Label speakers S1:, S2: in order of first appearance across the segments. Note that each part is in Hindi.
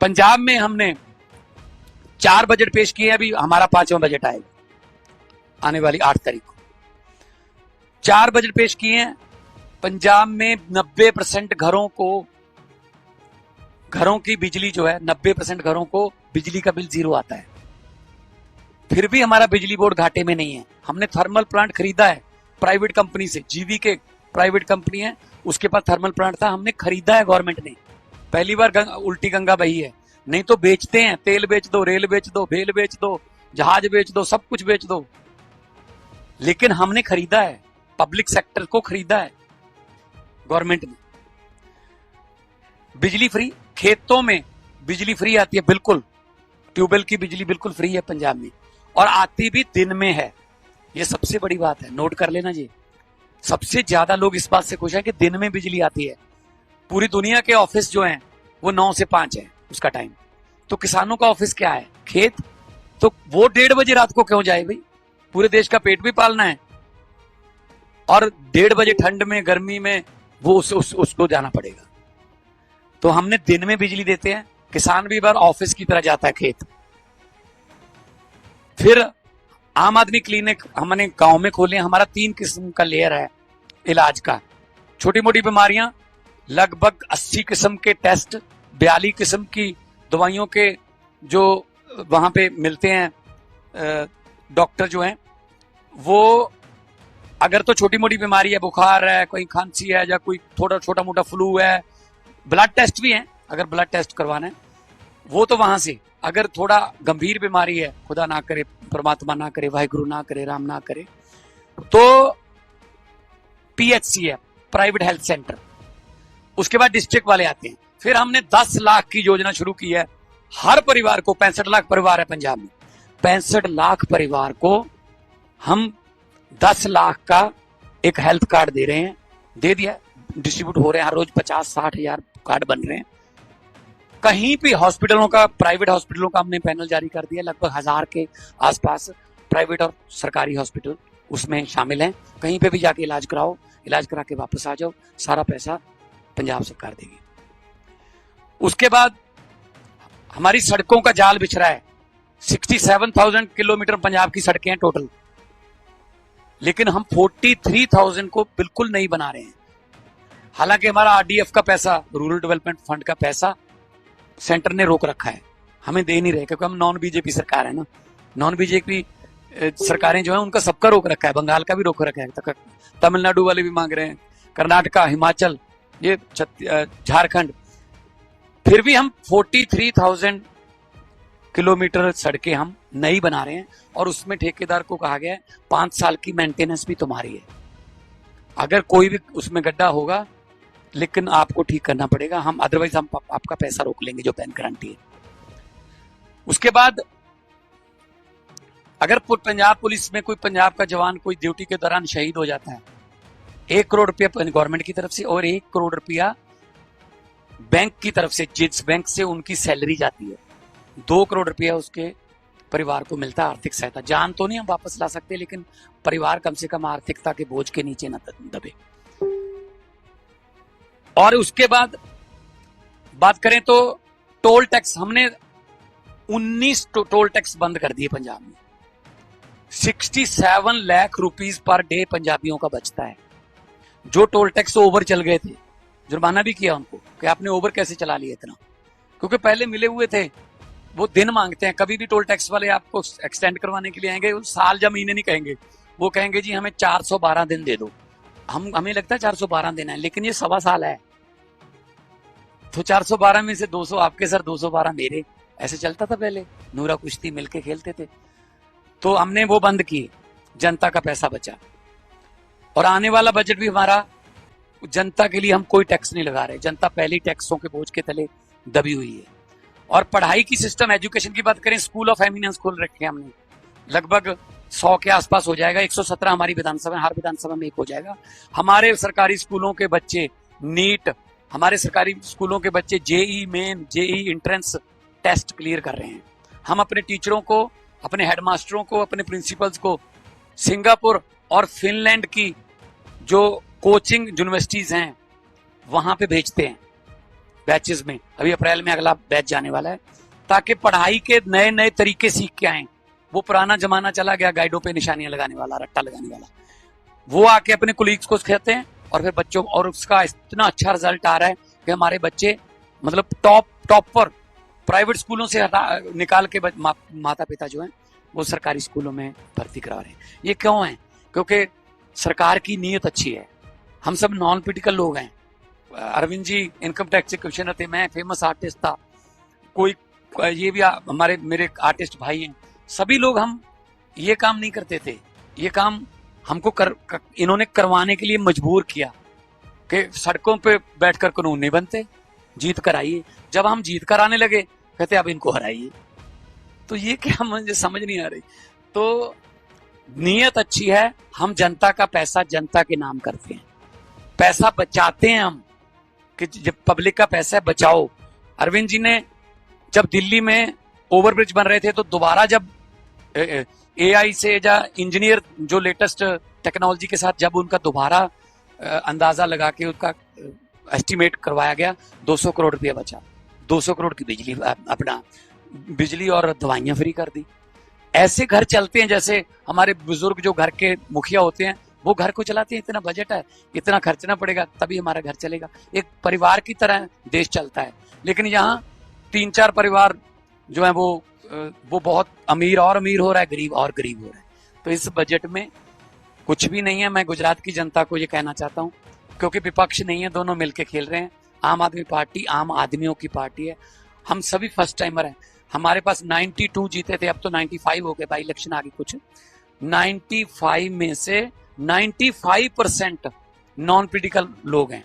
S1: पंजाब में हमने 4 बजट पेश किए, अभी हमारा 5वां बजट आएगा आने वाली 8 तारीख को। 4 बजट पेश किए हैं। पंजाब में 90% घरों की बिजली जो है, 90% घरों को बिजली का बिल 0 आता है। फिर भी हमारा बिजली बोर्ड घाटे में नहीं है। हमने थर्मल प्लांट खरीदा है प्राइवेट कंपनी से, जीवी के प्राइवेट कंपनी है, उसके पास थर्मल प्लांट था, हमने खरीदा है गवर्नमेंट ने। पहली बार उल्टी गंगा बही है। नहीं तो बेचते हैं, तेल बेच दो, रेल बेच दो, भेल बेच दो, जहाज बेच दो, सब कुछ बेच दो, लेकिन हमने खरीदा है, पब्लिक सेक्टर को खरीदा है गवर्नमेंट ने। बिजली फ्री, खेतों में बिजली फ्री आती है, बिल्कुल ट्यूबवेल की बिजली बिल्कुल फ्री है पंजाब में, और आती भी दिन में है। ये सबसे बड़ी बात है, नोट कर लेना जी। सबसे ज्यादा लोग इस बात से खुश हैं कि दिन में बिजली आती है। पूरी दुनिया के ऑफिस जो हैं वो 9 से 5 है उसका टाइम, तो किसानों का ऑफिस क्या है? खेत। तो वो 1:30 बजे रात को क्यों जाए भाई? पूरे देश का पेट भी पालना है, और 1:30 बजे ठंड में, गर्मी में वो उसको जाना पड़ेगा। तो हमने दिन में बिजली देते हैं, किसान भी बार ऑफिस की तरह जाता है खेत। फिर आम आदमी क्लिनिक हमने गांव में खोले। हमारा 3 किस्म का लेयर है इलाज का। छोटी मोटी बीमारियां, लगभग 80 किस्म के टेस्ट, 42 किस्म की दवाइयों के जो वहां पे मिलते हैं डॉक्टर जो हैं वो। अगर तो छोटी मोटी बीमारी है, बुखार है, कोई खांसी है, या कोई थोड़ा छोटा मोटा फ्लू है, ब्लड टेस्ट भी है, अगर ब्लड टेस्ट करवाना है वो तो वहां से। अगर थोड़ा गंभीर बीमारी है, खुदा ना करे, परमात्मा ना करे, वाहिगुरु ना करे, राम ना करे, तो पीएचसी है, प्राइवेट हेल्थ सेंटर। उसके बाद डिस्ट्रिक्ट वाले आते हैं। फिर हमने 10 लाख की योजना शुरू की है हर परिवार को। 65 लाख परिवार है पंजाब में, 65 लाख परिवार को हम 10 लाख का एक हेल्थ कार्ड दे रहे हैं। दे दिया, डिस्ट्रीब्यूट हो रहे हैं हर रोज 50-60 हजार कार्ड बन रहे हैं। कहीं भी हॉस्पिटलों का, प्राइवेट हॉस्पिटलों का हमने पैनल जारी कर दिया। लगभग 1000 के आसपास प्राइवेट और सरकारी हॉस्पिटल उसमें शामिल हैं। कहीं पे भी जाके इलाज कराओ, इलाज करा के वापस आ जाओ, सारा पैसा पंजाब सरकार देगी। उसके बाद हमारी सड़कों का जाल बिछ रहा है। 67,000 किलोमीटर पंजाब की सड़कें हैं टोटल, लेकिन हम 43,000 को बिल्कुल नहीं बना रहे हैं। हालांकि हमारा आरडीएफ का पैसा, रूरल डेवलपमेंट फंड का पैसा सेंटर ने रोक रखा है, हमें दे नहीं रहे, क्योंकि हम नॉन बीजेपी सरकार है ना। नॉन बीजेपी सरकारें जो है उनका सबका रोक रखा है, बंगाल का भी रोक रखा है, तमिलनाडु वाले भी मांग रहे हैं, कर्नाटका, हिमाचल, ये झारखंड। फिर भी हम 43,000 किलोमीटर सड़कें हम नई बना रहे हैं, और उसमें ठेकेदार को कहा गया है 5 साल की मेंटेनेंस भी तुम्हारी है। अगर कोई भी उसमें गड्ढा होगा, लेकिन आपको ठीक करना पड़ेगा, हम अदरवाइज हम आपका पैसा रोक लेंगे, जो बैंक गारंटी है। उसके बाद अगर पंजाब पुलिस में कोई पंजाब का जवान कोई ड्यूटी के दौरान शहीद हो जाता है, 1 करोड़ रुपया गवर्नमेंट की तरफ से और 1 करोड़ रुपया बैंक की तरफ से, जिस बैंक से उनकी सैलरी जाती है, 2 करोड़ रुपया उसके परिवार को मिलता है आर्थिक सहायता। जान तो नहीं हम वापस ला सकते, लेकिन परिवार कम से कम आर्थिकता के बोझ के नीचे न दबे। और उसके बाद बात करें तो टोल टैक्स, हमने 19 टोल टैक्स बंद कर दिए पंजाब में। 67 लाख रुपीस पर डे पंजाबियों का बचता है। जो टोल टैक्स ओवर चल गए थे, जुर्माना भी किया उनको कि आपने ओवर कैसे चला लिया इतना, क्योंकि पहले मिले हुए थे। वो दिन मांगते हैं, कभी भी टोल टैक्स वाले आपको एक्सटेंड करवाने के लिए आएंगे, साल या महीने नहीं कहेंगे, वो कहेंगे जी हमें 412 दिन दे दो। हमें लगता है 412 दिन है, लेकिन ये 1.25 साल है। तो 412 में से 200 आपके सर, 212 मेरे, ऐसे चलता था पहले। नूरा कुश्ती मिलके खेलते थे। तो हमने वो बंद किए, जनता का पैसा बचा। और आने वाला बजट भी हमारा जनता के लिए, हम कोई टैक्स नहीं लगा रहे। जनता पहले टैक्सों के बोझ के तले दबी हुई है। और पढ़ाई की सिस्टम, एजुकेशन की बात करें, स्कूल ऑफ एमिनेंस खोल रखे हैं हमने, लगभग 100 के आसपास हो जाएगा। 117 हमारी विधानसभा, हर विधानसभा में 1 हो जाएगा। हमारे सरकारी स्कूलों के बच्चे नीट, हमारे सरकारी स्कूलों के बच्चे JEE main, JEE entrance test clear कर रहे हैं। हम अपने टीचरों को, अपने हेडमास्टरों को, अपने प्रिंसिपल्स को सिंगापुर और फिनलैंड की जो कोचिंग यूनिवर्सिटीज हैं वहां पे भेजते हैं, बैचेस में, अभी अप्रैल में अगला बैच जाने वाला है, ताकि पढ़ाई के नए नए तरीके सीख के आए। वो पुराना जमाना चला गया गाइडों पे निशानियां लगाने वाला, रट्टा लगाने वाला। वो आके अपने कुलीग्स को सिखाते हैं और फिर बच्चों, और उसका इतना अच्छा रिजल्ट आ रहा है कि हमारे बच्चे मतलब टॉपर प्राइवेट स्कूलों से निकाल के माता पिता जो हैं वो सरकारी स्कूलों में भर्ती करा रहे हैं। ये क्यों है? क्योंकि सरकार की नीयत अच्छी है। हम सब नॉन पॉलिटिकल लोग हैं। अरविंद जी इनकम टैक्स के कमिश्नर थे, मैं फेमस आर्टिस्ट था, कोई ये भी हमारे मेरे आर्टिस्ट भाई हैं, सभी लोग हम ये काम नहीं करते थे। ये काम हमको इन्होंने करवाने के लिए मजबूर किया कि सड़कों पे बैठकर कानून नहीं बनते, जीत कर आइए। जब हम जीत कर आने लगे कहते अब इनको हराइए। तो ये क्या, मुझे समझ नहीं आ रही। तो नीयत अच्छी है, हम जनता का पैसा जनता के नाम करते हैं, पैसा बचाते हैं हम, कि जब पब्लिक का पैसा है बचाओ। अरविंद जी ने जब दिल्ली में ओवरब्रिज बन रहे थे तो दोबारा जब एआई से या इंजीनियर जो लेटेस्ट टेक्नोलॉजी के साथ जब उनका दोबारा अंदाजा लगा के उसका एस्टिमेट करवाया गया, 200 करोड़ रुपया बचा। 200 करोड़ की बिजली, अपना बिजली और दवाइयां फ्री कर दी। ऐसे घर चलते हैं जैसे हमारे बुजुर्ग जो घर के मुखिया होते हैं वो घर को चलाते हैं। इतना बजट है, इतना खर्चना पड़ेगा तभी हमारा घर चलेगा। एक परिवार की तरह देश चलता है। लेकिन यहाँ 3-4 परिवार जो है वो बहुत अमीर और अमीर हो रहा है, गरीब और गरीब हो रहा है। तो इस बजट में कुछ भी नहीं है। मैं गुजरात की जनता को ये कहना चाहता हूँ, क्योंकि विपक्ष नहीं है, दोनों मिलके खेल रहे हैं। आम आदमी पार्टी आम आदमियों की पार्टी है। हम सभी फर्स्ट टाइमर हैं। हमारे पास 92 जीते थे, अब तो 95 हो गए, बाई इलेक्शन आ गई कुछ। 95 में से 95% नॉन पॉलिटिकल लोग हैं।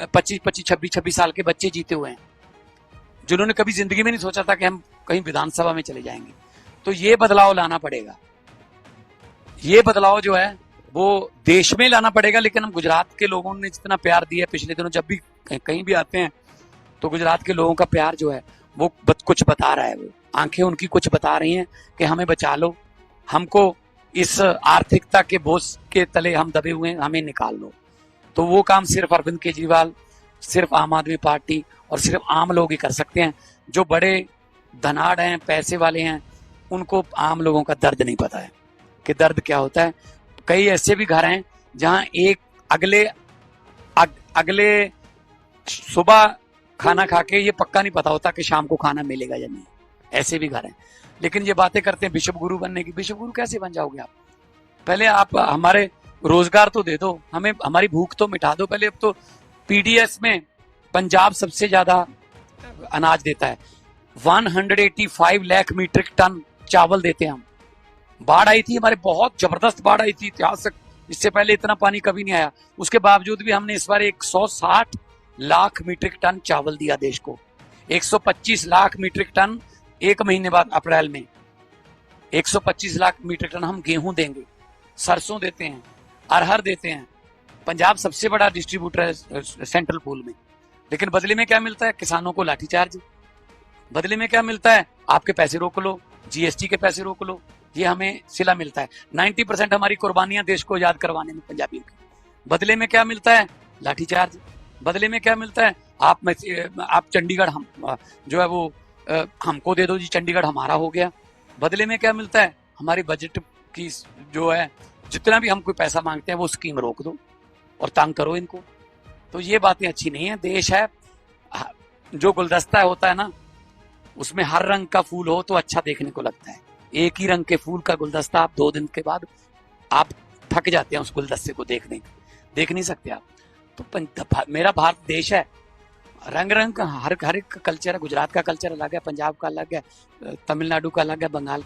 S1: 25-26 साल के बच्चे जीते हुए हैं, जिन्होंने कभी जिंदगी में नहीं सोचा था कि हम कहीं विधानसभा में चले जाएंगे। तो ये बदलाव लाना पड़ेगा। ये बदलाव जो है वो देश में लाना पड़ेगा। लेकिन हम गुजरात के लोगों ने जितना प्यार दिया पिछले दिनों, जब भी कहीं भी आते हैं तो गुजरात के लोगों का प्यार जो है वो कुछ बता रहा है। वो आंखें उनकी कुछ बता रही हैं कि हमें बचा लो, हमको इस आर्थिकता के बोझ के तले हम दबे हुए हैं, हमें निकाल लो। तो वो काम सिर्फ अरविंद केजरीवाल, सिर्फ आम आदमी पार्टी और सिर्फ आम लोग ही कर सकते हैं। जो बड़े धनाढ़ हैं, पैसे वाले हैं, उनको आम लोगों का दर्द नहीं पता है कि दर्द क्या होता है। कई ऐसे भी घर हैं जहां एक अगले सुबह खाना खा के ये पक्का नहीं पता होता कि शाम को खाना मिलेगा या नहीं। ऐसे भी घर हैं। लेकिन ये बातें करते हैं बिशप गुरु बनने की। बिशप गुरु कैसे बन जाओगे आप? पहले आप हमारे रोजगार तो दे दो, हमें हमारी भूख तो मिटा दो पहले। अब तो पीडीएस में पंजाब सबसे ज्यादा अनाज देता है। 185 लाख मीट्रिक टन चावल देते हैं हम। बाढ़ आई थी हमारे, बहुत जबरदस्त बाढ़ आई थी इतिहास, इससे पहले इतना पानी कभी नहीं आया। उसके बावजूद भी हमने इस बार 160 लाख मीट्रिक टन चावल दिया देश को। 125 लाख मीट्रिक टन एक महीने बाद अप्रैल में 125 लाख मीट्रिक टन हम गेहूं देंगे, सरसों देते हैं, अरहर देते हैं। पंजाब सबसे बड़ा डिस्ट्रीब्यूटर है सेंट्रल पूल में। लेकिन बदले में क्या मिलता है? किसानों को लाठीचार्ज। बदले में क्या मिलता है? आपके पैसे रोक लो, जीएसटी के पैसे रोक लो, ये हमें सिला मिलता है। 90% हमारी कुर्बानियां देश को याद करवाने में पंजाबियों की। बदले में क्या मिलता है? लाठीचार्ज। बदले में क्या मिलता है? आप चंडीगढ़ हम जो है वो हमको दे दो जी, चंडीगढ़ हमारा हो गया। बदले में क्या मिलता है? हमारी बजट की जो है जितना भी हम कोई पैसा मांगते हैं वो स्कीम रोक दो और तंग करो इनको। तो ये बातें अच्छी नहीं है। देश है, जो गुलदस्ता होता है ना, उसमें हर रंग का फूल हो तो अच्छा देखने को लगता है। एक ही रंग के फूल का गुलदस्ता आप 2 दिन के बाद आप थक जाते हैं उस गुलदस्ते को देख नहीं सकते आप। तो मेरा भारत देश है, रंग रंग का हर एक कल्चर है। गुजरात का कल्चर अलग है, पंजाब का अलग है, तमिलनाडु का अलग है, बंगाल का